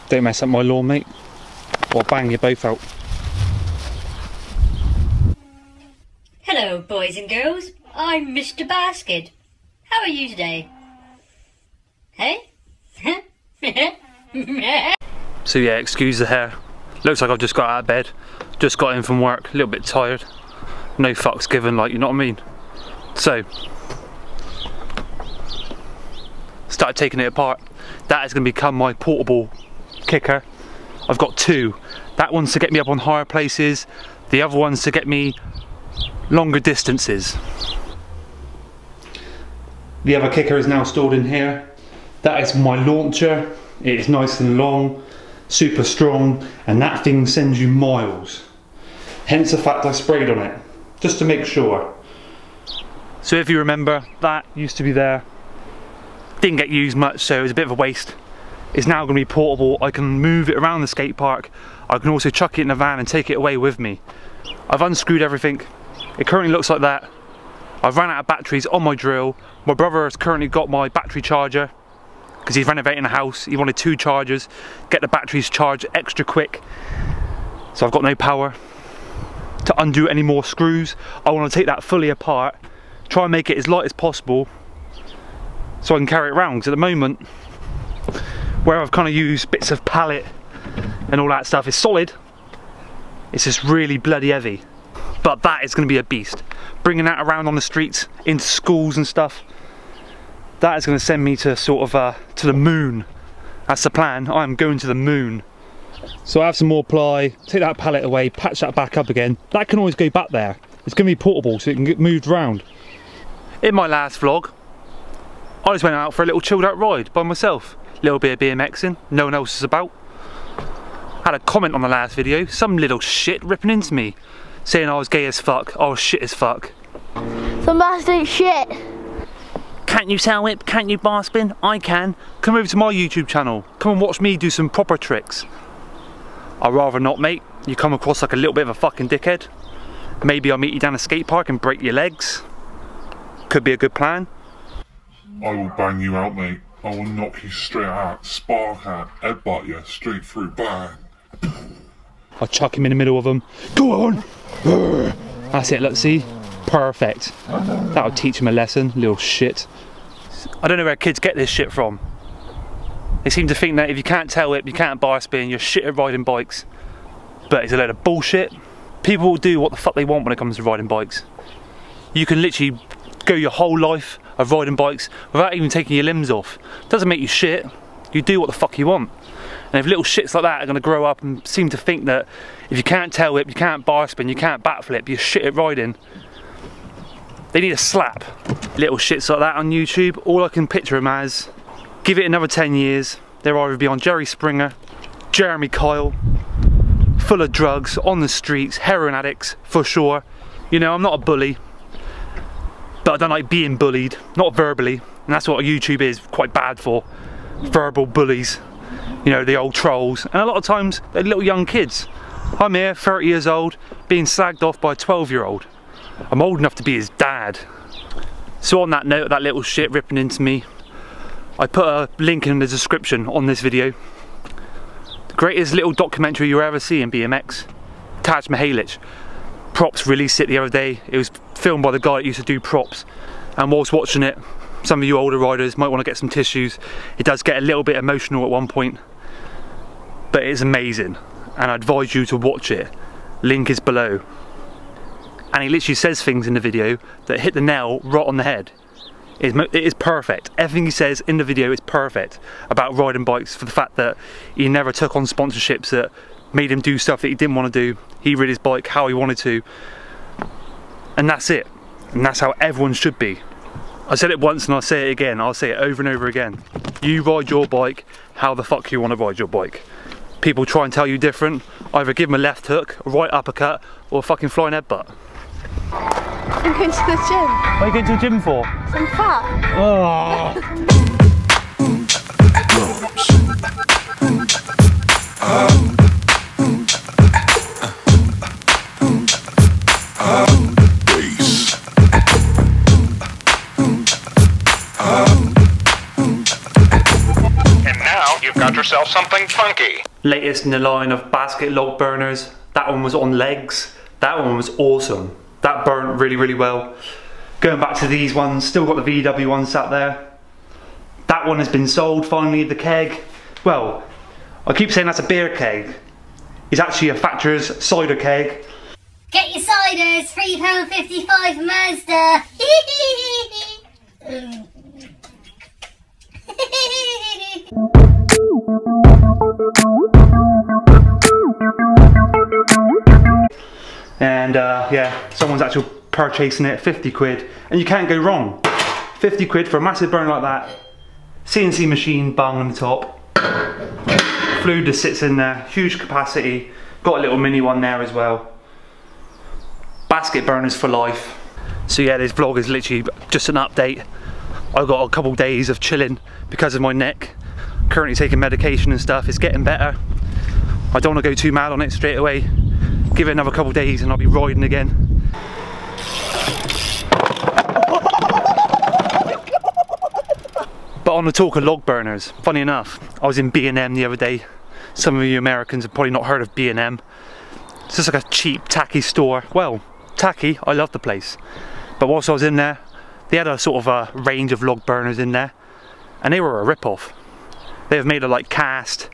Don't mess up my lawn, mate, or I'll bang you both out. Hello, boys and girls. I'm Mr. Baskett. How are you today? Hey? So yeah, excuse the hair. Looks like I've just got out of bed. Just got in from work, a little bit tired. No fucks given, like, you know what I mean? So, started taking it apart. That is going to become my portable kicker. I've got two. That one's to get me up on higher places. The other one's to get me longer distances. The other kicker is now stored in here. That is my launcher. It is nice and long, super strong, and that thing sends you miles. Hence the fact I sprayed on it, just to make sure. So if you remember, that used to be there. Didn't get used much, so it was a bit of a waste. It's now going to be portable. I can move it around the skate park. I can also chuck it in the van and take it away with me. I've unscrewed everything. It currently looks like that. I've run out of batteries on my drill. My brother has currently got my battery charger because he's renovating a house. He wanted 2 chargers, get the batteries charged extra quick. So I've got no power to undo any more screws. I want to take that fully apart, try and make it as light as possible so I can carry it around, because at the moment where I've kind of used bits of pallet and all that stuff is solid, it's just really bloody heavy. But that is going to be a beast. Bringing that around on the streets, into schools and stuff, that is going to send me to sort of to the moon. That's the plan. I am going to the moon. So I have some more ply, take that pallet away, patch that back up again. That can always go back there. It's going to be portable so it can get moved around. In my last vlog, I just went out for a little chilled out ride by myself. Little bit of BMXing, no one else is about. Had a comment on the last video, some little shit ripping into me, saying I was gay as fuck, I was shit as fuck. Some bastard shit. Can't you Tailwhip? Can't you Barspin? I can. Come over to my YouTube channel. Come and watch me do some proper tricks. I'd rather not, mate. You come across like a little bit of a fucking dickhead. Maybe I'll meet you down a skate park and break your legs. Could be a good plan. I will bang you out, mate. I will knock you straight out, spark out, headbutt you straight through, bang. I'll chuck him in the middle of them. Go on! That's it, let's see. Perfect. That'll teach him a lesson, little shit. I don't know where kids get this shit from. They seem to think that if you can't Tailwhip, you can't Barspin, you're shit at riding bikes. But it's a load of bullshit. People will do what the fuck they want when it comes to riding bikes. You can literally go your whole life of riding bikes without even taking your limbs off. Doesn't make you shit. You do what the fuck you want. And if little shits like that are going to grow up and seem to think that if you can't Tailwhip, you can't Barspin, you can't backflip, you're shit at riding, they need a slap. Little shits like that on YouTube, all I can picture them as, give it another 10 years, they'll either be on Jerry Springer, Jeremy Kyle, full of drugs, on the streets, heroin addicts, for sure. You know, I'm not a bully, but I don't like being bullied, not verbally, and that's what YouTube is quite bad for. Verbal bullies, you know, the old trolls, and a lot of times they're little young kids. I'm here, 30 years old, being slagged off by a 12-year-old. I'm old enough to be his dad. So on that note, that little shit ripping into me, I put a link in the description on this video. The greatest little documentary you'll ever see in BMX, Taj Mihalich. Props released it the other day. It was filmed by the guy that used to do props, and whilst watching it, some of you older riders might want to get some tissues. It does get a little bit emotional at one point, but it's amazing, and I advise you to watch it. Link is below. And he literally says things in the video that hit the nail right on the head. It is perfect. Everything he says in the video is perfect about riding bikes, for the fact that he never took on sponsorships that made him do stuff that he didn't want to do. He rid his bike how he wanted to, and that's it. And that's how everyone should be. I said it once and I'll say it again. I'll say it over and over again. You ride your bike how the fuck you want to ride your bike. People try and tell you different. Either give them a left hook, a right uppercut, or a fucking flying headbutt. I'm going to the gym. What are you going to the gym for? I'm fat. Oh. And now you've got yourself some something funky. Latest in the line of Baskett log burners. That one was on legs. That one was awesome. That burnt really, really well. Going back to these ones, still got the VW one sat there. That one has been sold finally, the keg. Well, I keep saying that's a beer keg. It's actually a factorer's cider keg. Get your ciders, £3.55 Mazda. And yeah, someone's actually purchasing it, 50 quid. And you can't go wrong. 50 quid for a massive burner like that. CNC machine bung on the top. Fluid just sits in there, huge capacity. Got a little mini one there as well. Baskett burners for life. So yeah, this vlog is literally just an update. I got a couple days of chilling because of my neck. Currently taking medication and stuff. It's getting better. I don't want to go too mad on it straight away. Give it another couple days and I'll be riding again. But on the talk of log burners, funny enough, I was in B&M the other day. Some of you Americans have probably not heard of B&M. It's just like a cheap, tacky store. Well, tacky, I love the place. But whilst I was in there, they had a sort of a range of log burners in there. And they were a rip-off. They were made of like cast.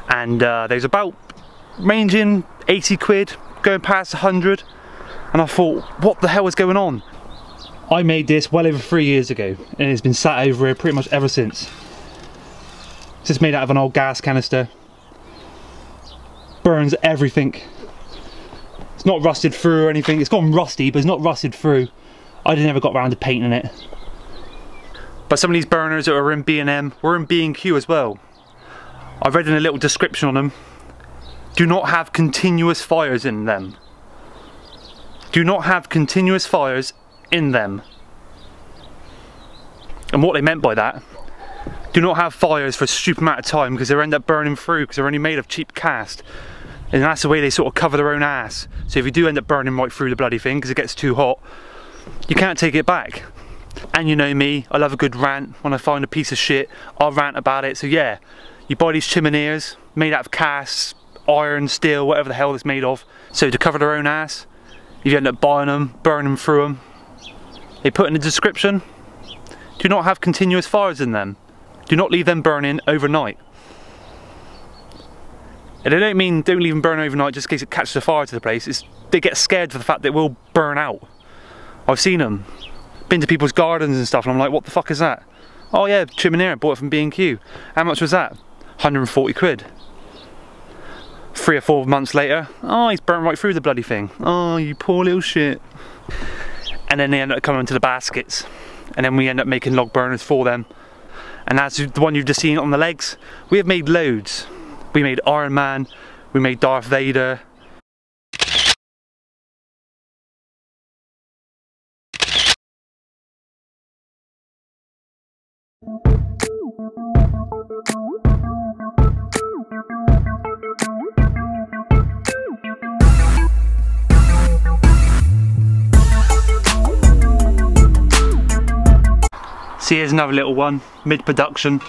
And there's about ranging 80 quid, going past 100. And I thought, what the hell is going on? I made this well over 3 years ago, and it's been sat over here pretty much ever since. It's just made out of an old gas canister. Burns everything. It's not rusted through or anything. It's gone rusty, but it's not rusted through. I never got around to painting it. But some of these burners that are in B&M were in B&Q as well. I read in a little description on them. Do not have continuous fires in them. Do not have continuous fires in them. And what they meant by that, do not have fires for a stupid amount of time because they'll end up burning through because they're only made of cheap cast. And that's the way they sort of cover their own ass. So if you do end up burning right through the bloody thing because it gets too hot, you can't take it back. And you know me, I love a good rant. When I find a piece of shit, I'll rant about it. So yeah, you buy these chimeneas made out of casts, iron, steel, whatever the hell it's made of. So to cover their own ass, if you end up buying them, burning through them, they put in the description, do not have continuous fires in them. Do not leave them burning overnight. And they don't mean don't leave them burn overnight just in case it catches a fire to the place. It's, they get scared for the fact that it will burn out. I've seen them. Been to people's gardens and stuff and I'm like, what the fuck is that? Oh yeah, chimenea, bought it from B&Q. How much was that? 140 quid. 3 or 4 months later, oh, he's burnt right through the bloody thing. Oh, you poor little shit. And then they end up coming to the Baskets. And then we end up making log burners for them. And that's the one you've just seen on the legs. We have made loads. We made Iron Man, we made Darth Vader. See, here's another little one, mid-production.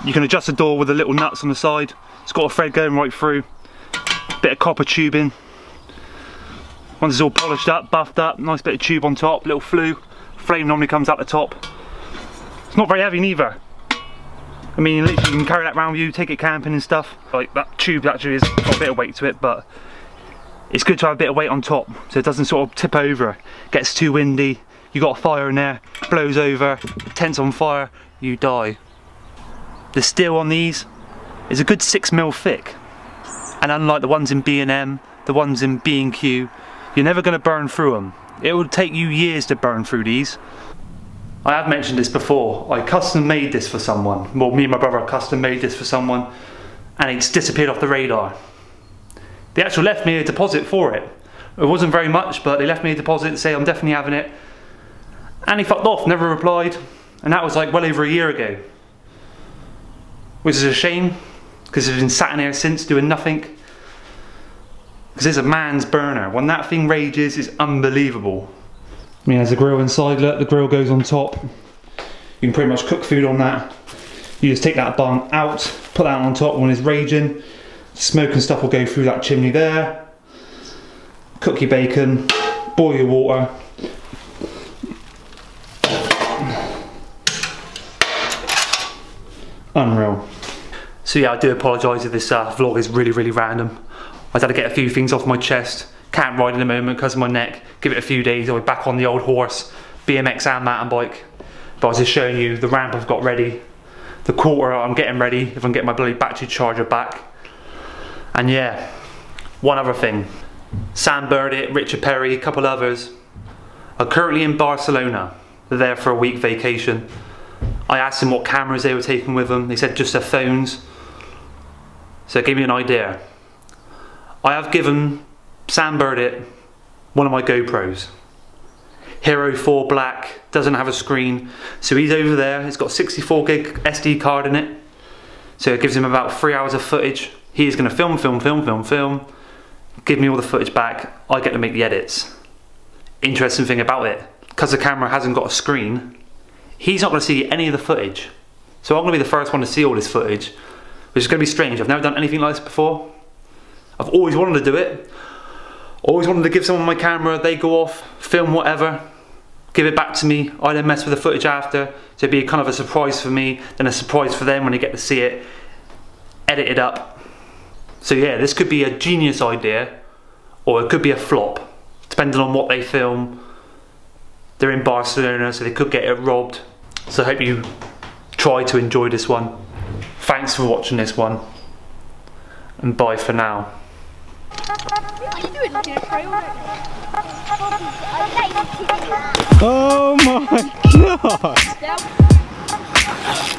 You can adjust the door with the little nuts on the side. It's got a thread going right through. Bit of copper tubing. Once it's all polished up, buffed up, nice bit of tube on top, little flue. Flame normally comes out the top. It's not very heavy neither. I mean, literally you can carry that around with you, take it camping and stuff. Like that tube actually has got a bit of weight to it, but it's good to have a bit of weight on top so it doesn't sort of tip over, gets too windy. You got a fire in there, blows over, tent's on fire, you die. The steel on these is a good 6mm thick, and unlike the ones in B&M, the ones in B&Q, you're never going to burn through them. It will take you years to burn through these. I have mentioned this before, I custom made this for someone. Well, me and my brother custom made this for someone, and it's disappeared off the radar. They actually left me a deposit for it. It wasn't very much, but they left me a deposit to say I'm definitely having it. And he fucked off, never replied, and that was like well over a year ago. Which is a shame, because it's been sat in here since doing nothing. Because it's a man's burner. When that thing rages, it's unbelievable. I mean, there's a grill inside, look, the grill goes on top. You can pretty much cook food on that. You just take that bung out, put that on top when it's raging. Smoke and stuff will go through that chimney there. Cook your bacon, boil your water. Unreal. So yeah, I do apologise if this vlog is really random. I've had to get a few things off my chest. Can't ride in a moment because of my neck. Give it a few days, I'll be back on the old horse, BMX and mountain bike. But I was just showing you the ramp I've got ready. The quarter I'm getting ready if I can get my bloody battery charger back. And yeah, one other thing. Sam Burdett, Richard Perry, a couple others are currently in Barcelona. They're there for a week vacation. I asked them what cameras they were taking with them. They said just their phones. So it gave me an idea. I have given Sam Burdett one of my GoPros. Hero 4 Black, doesn't have a screen. So he's over there, it's got 64 gig SD card in it. So it gives him about 3 hours of footage. He is going to film, give me all the footage back. I get to make the edits. Interesting thing about it, because the camera hasn't got a screen, he's not going to see any of the footage. So I'm going to be the first one to see all this footage, which is going to be strange. I've never done anything like this before. I've always wanted to do it. Always wanted to give someone my camera, they go off, film whatever, give it back to me, I then mess with the footage after. So it'd be kind of a surprise for me, then a surprise for them when they get to see it, edit it up. So yeah, this could be a genius idea, or it could be a flop, depending on what they film. They're in Barcelona, so they could get it robbed. So I hope you try to enjoy this one. Thanks for watching this one, and bye for now. Oh my god!